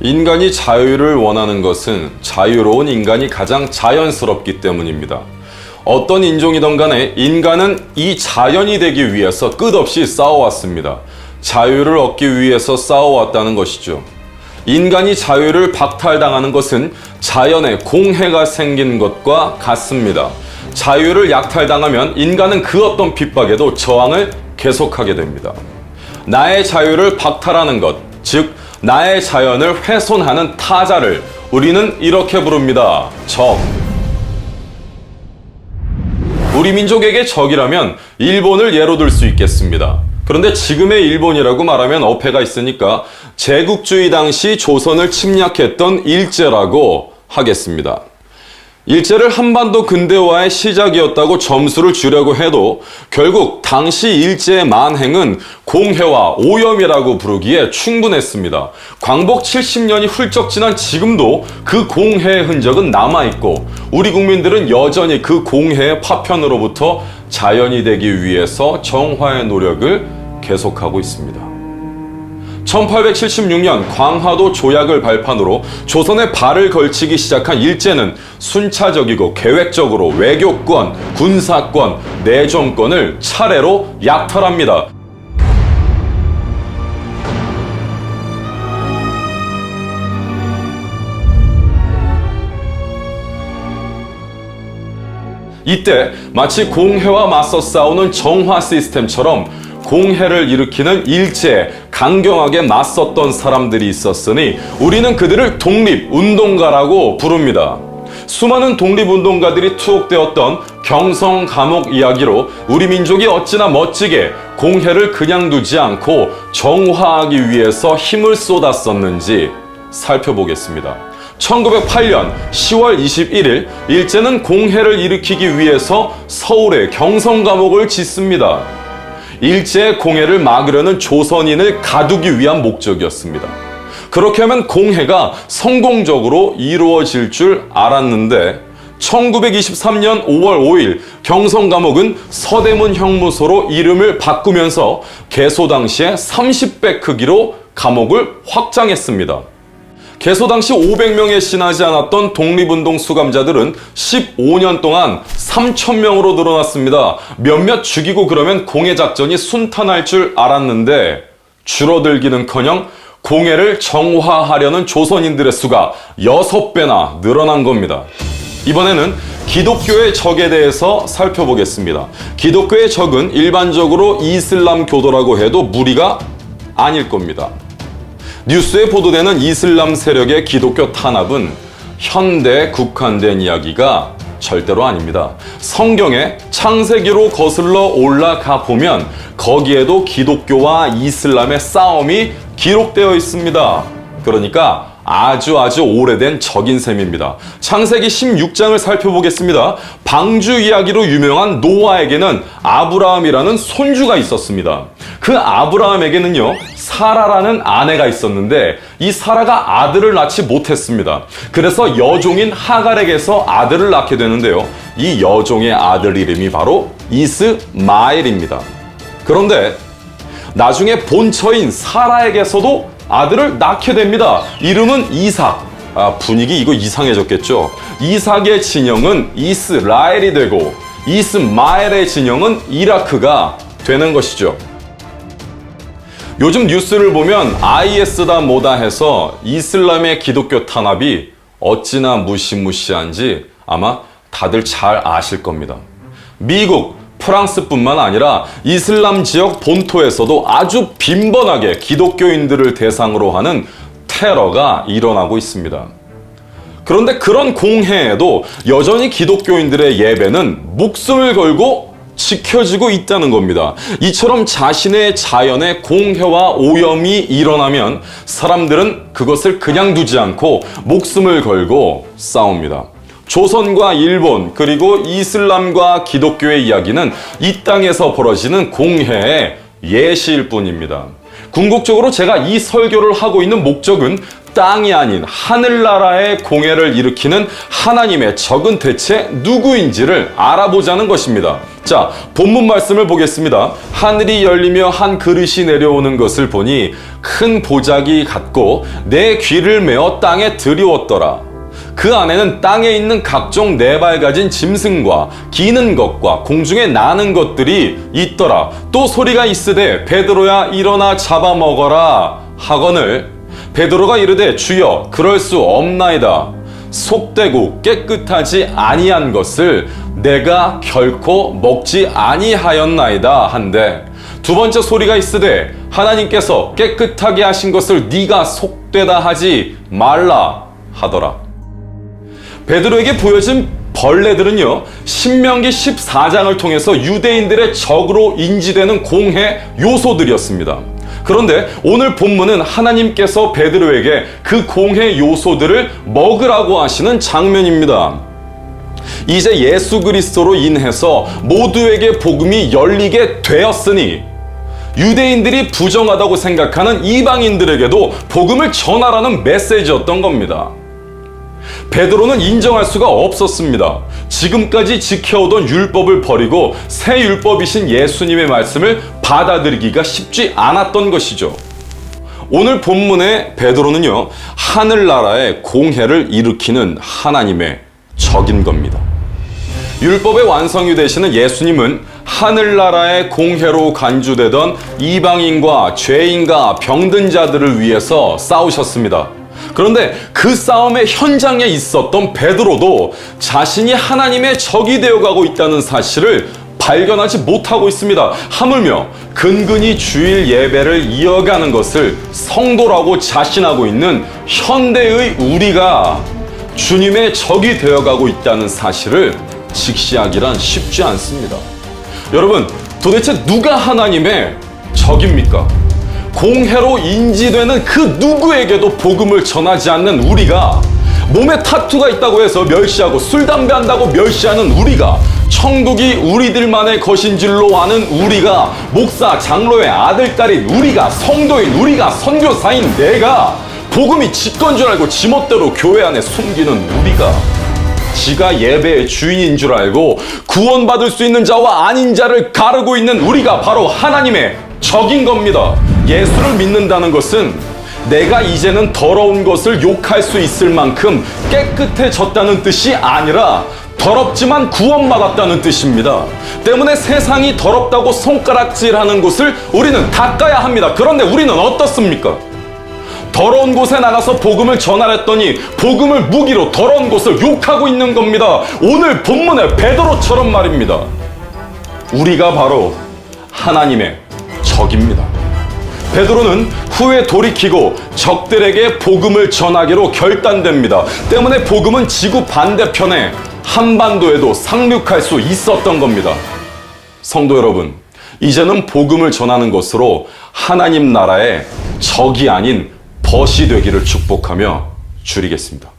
인간이 자유를 원하는 것은 자유로운 인간이 가장 자연스럽기 때문입니다. 어떤 인종이든 간에 인간은 이 자연이 되기 위해서 끝없이 싸워왔습니다. 자유를 얻기 위해서 싸워왔다는 것이죠. 인간이 자유를 박탈당하는 것은 자연에 공해가 생긴 것과 같습니다. 자유를 약탈당하면 인간은 그 어떤 핍박에도 저항을 계속하게 됩니다. 나의 자유를 박탈하는 것, 즉 나의 자연을 훼손하는 타자를 우리는 이렇게 부릅니다. 적. 우리 민족에게 적이라면 일본을 예로 들 수 있겠습니다. 그런데 지금의 일본이라고 말하면 어폐가 있으니까 제국주의 당시 조선을 침략했던 일제라고 하겠습니다. 일제를 한반도 근대화의 시작이었다고 점수를 주려고 해도 결국 당시 일제의 만행은 공해와 오염이라고 부르기에 충분했습니다. 광복 70년이 훌쩍 지난 지금도 그 공해의 흔적은 남아있고 우리 국민들은 여전히 그 공해의 파편으로부터 자연이 되기 위해서 정화의 노력을 계속하고 있습니다. 1876년 광화도 조약을 발판으로 조선에 발을 걸치기 시작한 일제는 순차적이고 계획적으로 외교권, 군사권, 내정권을 차례로 약탈합니다. 이때 마치 공해와 맞서 싸우는 정화 시스템처럼 공해를 일으키는 일제에 강경하게 맞섰던 사람들이 있었으니 우리는 그들을 독립운동가라고 부릅니다. 수많은 독립운동가들이 투옥되었던 경성 감옥 이야기로 우리 민족이 어찌나 멋지게 공해를 그냥 두지 않고 정화하기 위해서 힘을 쏟았었는지 살펴보겠습니다. 1908년 10월 21일 일제는 공해를 일으키기 위해서 서울에 경성 감옥을 짓습니다. 일제의 공해를 막으려는 조선인을 가두기 위한 목적이었습니다. 그렇게 하면 공해가 성공적으로 이루어질 줄 알았는데 1923년 5월 5일 경성 감옥은 서대문 형무소로 이름을 바꾸면서 개소 당시에 30배 크기로 감옥을 확장했습니다. 개소 당시 500명에 지나지 않았던 독립운동 수감자들은 15년 동안 3,000명으로 늘어났습니다. 몇몇 죽이고 그러면 공해 작전이 순탄할 줄 알았는데 줄어들기는커녕 공해를 정화하려는 조선인들의 수가 6배나 늘어난 겁니다. 이번에는 기독교의 적에 대해서 살펴보겠습니다. 기독교의 적은 일반적으로 이슬람 교도라고 해도 무리가 아닐 겁니다. 뉴스에 보도되는 이슬람 세력의 기독교 탄압은 현대에 국한된 이야기가 절대로 아닙니다. 성경에 창세기로 거슬러 올라가 보면 거기에도 기독교와 이슬람의 싸움이 기록되어 있습니다. 그러니까 아주 오래된 적인 셈입니다. 창세기 16장을 살펴보겠습니다. 방주 이야기로 유명한 노아에게는 아브라함이라는 손주가 있었습니다. 그 아브라함에게는요, 사라라는 아내가 있었는데 이 사라가 아들을 낳지 못했습니다. 그래서 여종인 하갈에게서 아들을 낳게 되는데요. 이 여종의 아들 이름이 바로 이스마엘입니다. 그런데 나중에 본처인 사라에게서도 아들을 낳게 됩니다. 이름은 이삭. 분위기 이거 이상해졌겠죠? 이삭의 진영은 이스라엘이 되고 이스마엘의 진영은 이라크가 되는 것이죠. 요즘 뉴스를 보면 IS다 뭐다 해서 이슬람의 기독교 탄압이 어찌나 무시무시한지 아마 다들 잘 아실 겁니다. 미국, 프랑스뿐만 아니라 이슬람 지역 본토에서도 아주 빈번하게 기독교인들을 대상으로 하는 테러가 일어나고 있습니다. 그런데 그런 공해에도 여전히 기독교인들의 예배는 목숨을 걸고 지켜지고 있다는 겁니다. 이처럼 자신의 자연에 공해와 오염이 일어나면 사람들은 그것을 그냥 두지 않고 목숨을 걸고 싸웁니다. 조선과 일본 그리고 이슬람과 기독교의 이야기는 이 땅에서 벌어지는 공해의 예시일 뿐입니다. 궁극적으로 제가 이 설교를 하고 있는 목적은 땅이 아닌 하늘나라의 공해를 일으키는 하나님의 적은 대체 누구인지를 알아보자는 것입니다. 자, 본문 말씀을 보겠습니다. 하늘이 열리며 한 그릇이 내려오는 것을 보니 큰 보자기 같고 내 귀를 메어 땅에 들이웠더라. 그 안에는 땅에 있는 각종 네 발 가진 짐승과 기는 것과 공중에 나는 것들이 있더라. 또 소리가 있으되 베드로야 일어나 잡아먹어라 하거늘 베드로가 이르되 주여 그럴 수 없나이다. 속되고 깨끗하지 아니한 것을 내가 결코 먹지 아니하였나이다 한데 두 번째 소리가 있으되 하나님께서 깨끗하게 하신 것을 네가 속되다 하지 말라 하더라. 베드로에게 보여진 벌레들은요, 신명기 14장을 통해서 유대인들의 적으로 인지되는 공해 요소들이었습니다. 그런데 오늘 본문은 하나님께서 베드로에게 그 공해 요소들을 먹으라고 하시는 장면입니다. 이제 예수 그리스도로 인해서 모두에게 복음이 열리게 되었으니 유대인들이 부정하다고 생각하는 이방인들에게도 복음을 전하라는 메시지였던 겁니다. 베드로는 인정할 수가 없었습니다. 지금까지 지켜오던 율법을 버리고 새 율법이신 예수님의 말씀을 받아들이기가 쉽지 않았던 것이죠. 오늘 본문의 베드로는요, 하늘나라의 공해를 일으키는 하나님의 적인 겁니다. 율법의 완성이 되시는 예수님은 하늘나라의 공해로 간주되던 이방인과 죄인과 병든 자들을 위해서 싸우셨습니다. 그런데 그 싸움의 현장에 있었던 베드로도 자신이 하나님의 적이 되어가고 있다는 사실을 발견하지 못하고 있습니다. 하물며 근근히 주일 예배를 이어가는 것을 성도라고 자신하고 있는 현대의 우리가 주님의 적이 되어가고 있다는 사실을 직시하기란 쉽지 않습니다. 여러분, 도대체 누가 하나님의 적입니까? 공해로 인지되는 그 누구에게도 복음을 전하지 않는 우리가, 몸에 타투가 있다고 해서 멸시하고 술 담배 한다고 멸시하는 우리가, 천국이 우리들만의 것인 줄로 아는 우리가, 목사 장로의 아들 딸인 우리가, 성도인 우리가, 선교사인 내가 복음이 지건 줄 알고 지멋대로 교회 안에 숨기는 우리가, 지가 예배의 주인인 줄 알고 구원받을 수 있는 자와 아닌 자를 가르고 있는 우리가 바로 하나님의 적인 겁니다. 예수를 믿는다는 것은 내가 이제는 더러운 것을 욕할 수 있을 만큼 깨끗해졌다는 뜻이 아니라 더럽지만 구원받았다는 뜻입니다. 때문에 세상이 더럽다고 손가락질하는 곳을 우리는 닦아야 합니다. 그런데 우리는 어떻습니까? 더러운 곳에 나가서 복음을 전하랬더니 복음을 무기로 더러운 곳을 욕하고 있는 겁니다. 오늘 본문의 베드로처럼 말입니다. 우리가 바로 하나님의 적입니다. 베드로는 후에 돌이키고 적들에게 복음을 전하기로 결단됩니다. 때문에 복음은 지구 반대편에 한반도에도 상륙할 수 있었던 겁니다. 성도 여러분, 이제는 복음을 전하는 것으로 하나님 나라의 적이 아닌 벗이 되기를 축복하며 줄이겠습니다.